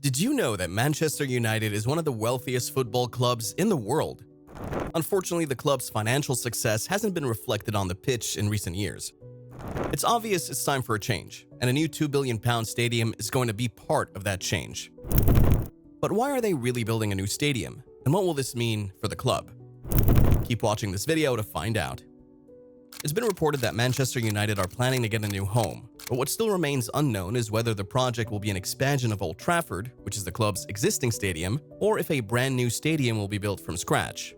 Did you know that Manchester United is one of the wealthiest football clubs in the world? Unfortunately, the club's financial success hasn't been reflected on the pitch in recent years. It's obvious it's time for a change, and a new £2 billion stadium is going to be part of that change. But why are they really building a new stadium, and what will this mean for the club? Keep watching this video to find out. It's been reported that Manchester United are planning to get a new home, but what still remains unknown is whether the project will be an expansion of Old Trafford, which is the club's existing stadium, or if a brand new stadium will be built from scratch.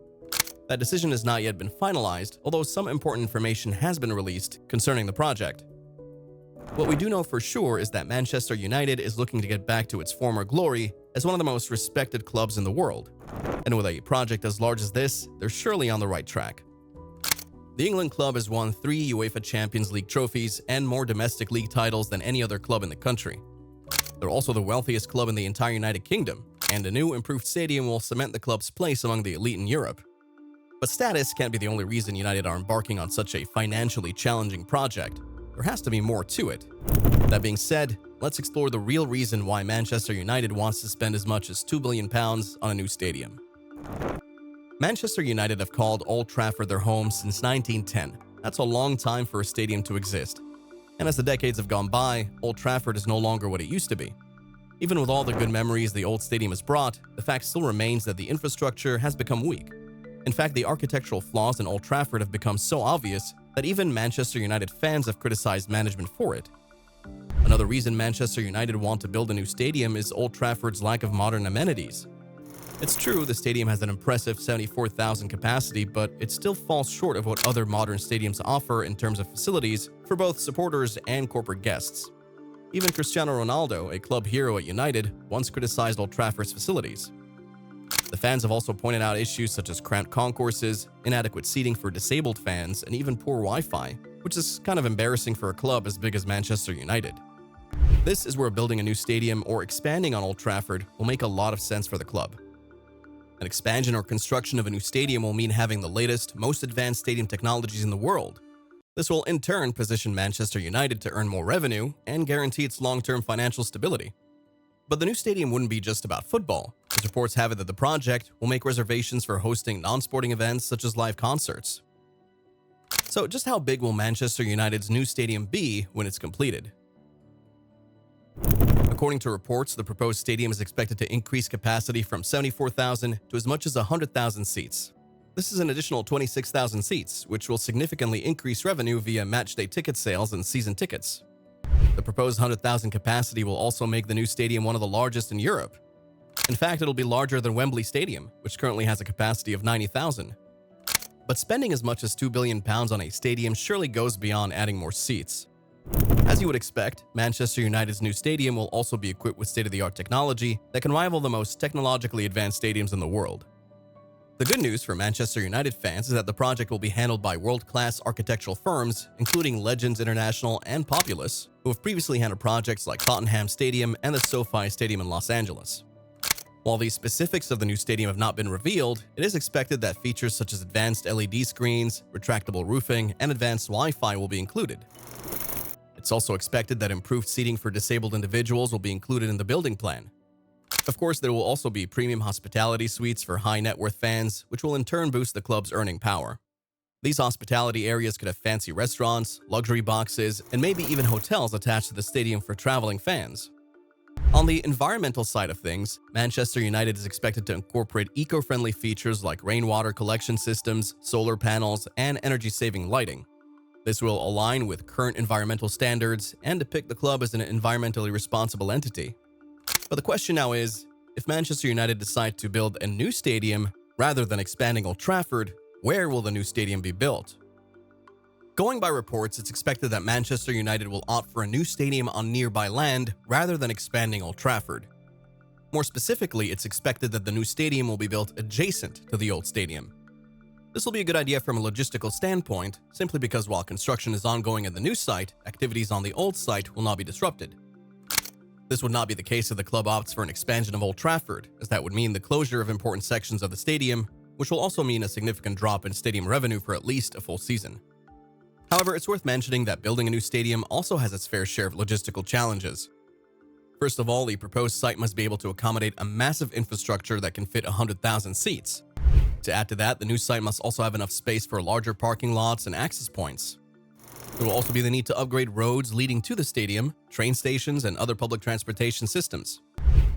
That decision has not yet been finalized, although some important information has been released concerning the project. What we do know for sure is that Manchester United is looking to get back to its former glory as one of the most respected clubs in the world. And with a project as large as this, they're surely on the right track. The England club has won 3 UEFA Champions League trophies and more domestic league titles than any other club in the country. They're also the wealthiest club in the entire United Kingdom, and a new improved stadium will cement the club's place among the elite in Europe. But status can't be the only reason United are embarking on such a financially challenging project. There has to be more to it. That being said, let's explore the real reason why Manchester United wants to spend as much as £2 billion on a new stadium. Manchester United have called Old Trafford their home since 1910. That's a long time for a stadium to exist. And as the decades have gone by, Old Trafford is no longer what it used to be. Even with all the good memories the old stadium has brought, the fact still remains that the infrastructure has become weak. In fact, the architectural flaws in Old Trafford have become so obvious that even Manchester United fans have criticized management for it. Another reason Manchester United want to build a new stadium is Old Trafford's lack of modern amenities. It's true, the stadium has an impressive 74,000 capacity, but it still falls short of what other modern stadiums offer in terms of facilities for both supporters and corporate guests. Even Cristiano Ronaldo, a club hero at United, once criticized Old Trafford's facilities. The fans have also pointed out issues such as cramped concourses, inadequate seating for disabled fans, and even poor Wi-Fi, which is kind of embarrassing for a club as big as Manchester United. This is where building a new stadium or expanding on Old Trafford will make a lot of sense for the club. An expansion or construction of a new stadium will mean having the latest, most advanced stadium technologies in the world. This will in turn position Manchester United to earn more revenue and guarantee its long-term financial stability. But the new stadium wouldn't be just about football, as reports have it that the project will make reservations for hosting non-sporting events such as live concerts. So just how big will Manchester United's new stadium be when it's completed? According to reports, the proposed stadium is expected to increase capacity from 74,000 to as much as 100,000 seats. This is an additional 26,000 seats, which will significantly increase revenue via matchday ticket sales and season tickets. The proposed 100,000 capacity will also make the new stadium one of the largest in Europe. In fact, it'll be larger than Wembley Stadium, which currently has a capacity of 90,000. But spending as much as £2 billion on a stadium surely goes beyond adding more seats. As you would expect, Manchester United's new stadium will also be equipped with state-of-the-art technology that can rival the most technologically advanced stadiums in the world. The good news for Manchester United fans is that the project will be handled by world-class architectural firms, including Legends International and Populous, who have previously handled projects like Tottenham Stadium and the SoFi Stadium in Los Angeles. While the specifics of the new stadium have not been revealed, it is expected that features such as advanced LED screens, retractable roofing, and advanced Wi-Fi will be included. It's also expected that improved seating for disabled individuals will be included in the building plan. Of course, there will also be premium hospitality suites for high-net-worth fans, which will in turn boost the club's earning power. These hospitality areas could have fancy restaurants, luxury boxes, and maybe even hotels attached to the stadium for traveling fans. On the environmental side of things, Manchester United is expected to incorporate eco-friendly features like rainwater collection systems, solar panels, and energy-saving lighting. This will align with current environmental standards and depict the club as an environmentally responsible entity. But the question now is, if Manchester United decide to build a new stadium rather than expanding Old Trafford, where will the new stadium be built? Going by reports, it's expected that Manchester United will opt for a new stadium on nearby land rather than expanding Old Trafford. More specifically, it's expected that the new stadium will be built adjacent to the old stadium. This will be a good idea from a logistical standpoint, simply because while construction is ongoing at the new site, activities on the old site will not be disrupted. This would not be the case if the club opts for an expansion of Old Trafford, as that would mean the closure of important sections of the stadium, which will also mean a significant drop in stadium revenue for at least a full season. However, it's worth mentioning that building a new stadium also has its fair share of logistical challenges. First of all, the proposed site must be able to accommodate a massive infrastructure that can fit 100,000 seats. To add to that, the new site must also have enough space for larger parking lots and access points. There will also be the need to upgrade roads leading to the stadium, train stations, and other public transportation systems.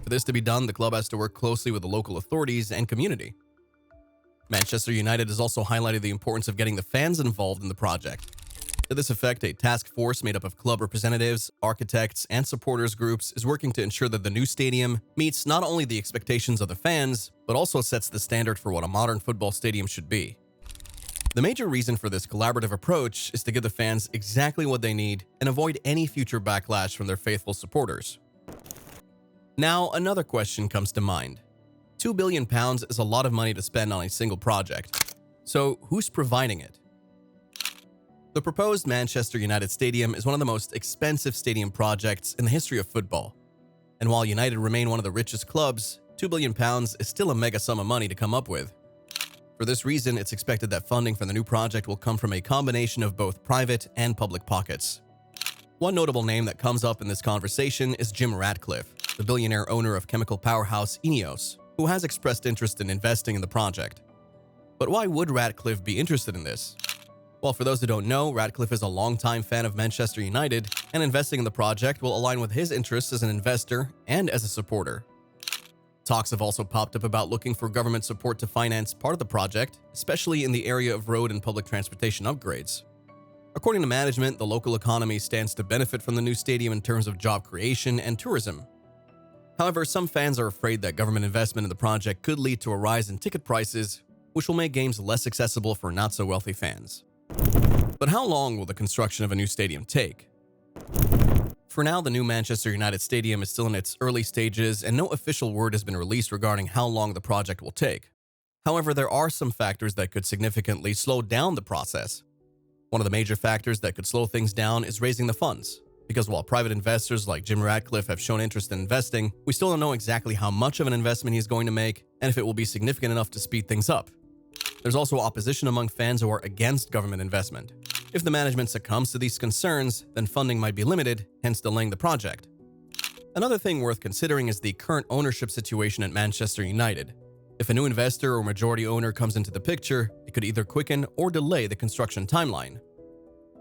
For this to be done, the club has to work closely with the local authorities and community. Manchester United has also highlighted the importance of getting the fans involved in the project. To this effect, a task force made up of club representatives, architects, and supporters groups is working to ensure that the new stadium meets not only the expectations of the fans, but also sets the standard for what a modern football stadium should be. The major reason for this collaborative approach is to give the fans exactly what they need and avoid any future backlash from their faithful supporters. Now, another question comes to mind. £2 billion is a lot of money to spend on a single project. So, who's providing it? The proposed Manchester United Stadium is one of the most expensive stadium projects in the history of football. And while United remain one of the richest clubs, £2 billion is still a mega sum of money to come up with. For this reason, it's expected that funding for the new project will come from a combination of both private and public pockets. One notable name that comes up in this conversation is Jim Ratcliffe, the billionaire owner of chemical powerhouse Ineos, who has expressed interest in investing in the project. But why would Ratcliffe be interested in this? Well, for those who don't know, Ratcliffe is a longtime fan of Manchester United, and investing in the project will align with his interests as an investor and as a supporter. Talks have also popped up about looking for government support to finance part of the project, especially in the area of road and public transportation upgrades. According to management, the local economy stands to benefit from the new stadium in terms of job creation and tourism. However, some fans are afraid that government investment in the project could lead to a rise in ticket prices, which will make games less accessible for not-so-wealthy fans. But how long will the construction of a new stadium take? For now, the new Manchester United Stadium is still in its early stages and no official word has been released regarding how long the project will take. However, there are some factors that could significantly slow down the process. One of the major factors that could slow things down is raising the funds. Because while private investors like Jim Ratcliffe have shown interest in investing, we still don't know exactly how much of an investment he's going to make and if it will be significant enough to speed things up. There's also opposition among fans who are against government investment. If the management succumbs to these concerns, then funding might be limited, hence delaying the project. Another thing worth considering is the current ownership situation at Manchester United. If a new investor or majority owner comes into the picture, it could either quicken or delay the construction timeline.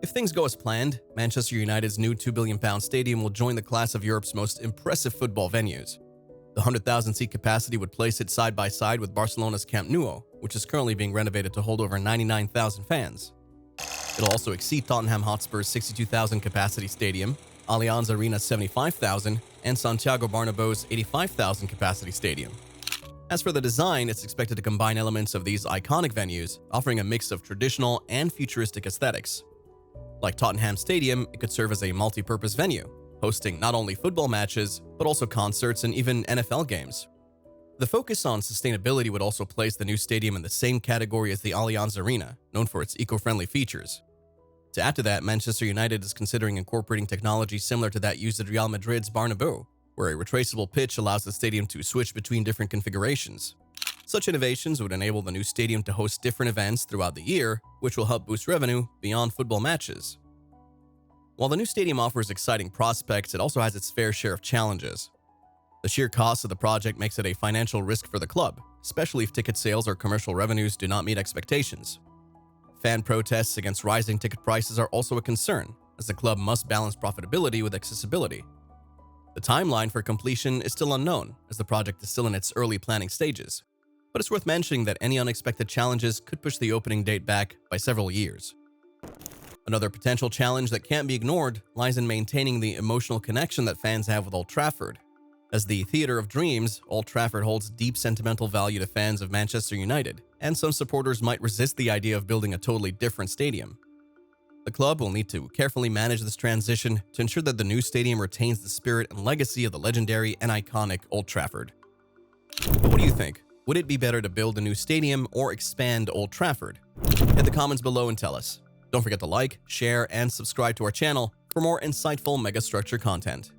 If things go as planned, Manchester United's new £2 billion stadium will join the class of Europe's most impressive football venues. The 100,000-seat capacity would place it side by side with Barcelona's Camp Nou, which is currently being renovated to hold over 99,000 fans. It'll also exceed Tottenham Hotspur's 62,000-capacity stadium, Allianz Arena's 75,000, and Santiago Bernabeu's 85,000-capacity stadium. As for the design, it's expected to combine elements of these iconic venues, offering a mix of traditional and futuristic aesthetics. Like Tottenham Stadium, it could serve as a multi-purpose venue, hosting not only football matches, but also concerts and even NFL games. The focus on sustainability would also place the new stadium in the same category as the Allianz Arena, known for its eco-friendly features. To add to that, Manchester United is considering incorporating technology similar to that used at Real Madrid's Bernabeu, where a retraceable pitch allows the stadium to switch between different configurations. Such innovations would enable the new stadium to host different events throughout the year, which will help boost revenue beyond football matches. While the new stadium offers exciting prospects, it also has its fair share of challenges. The sheer cost of the project makes it a financial risk for the club, especially if ticket sales or commercial revenues do not meet expectations. Fan protests against rising ticket prices are also a concern, as the club must balance profitability with accessibility. The timeline for completion is still unknown, as the project is still in its early planning stages. But it's worth mentioning that any unexpected challenges could push the opening date back by several years. Another potential challenge that can't be ignored lies in maintaining the emotional connection that fans have with Old Trafford. As the Theatre of Dreams, Old Trafford holds deep sentimental value to fans of Manchester United, and some supporters might resist the idea of building a totally different stadium. The club will need to carefully manage this transition to ensure that the new stadium retains the spirit and legacy of the legendary and iconic Old Trafford. But what do you think? Would it be better to build a new stadium or expand Old Trafford? Hit the comments below and tell us. Don't forget to like, share, and subscribe to our channel for more insightful megastructure content.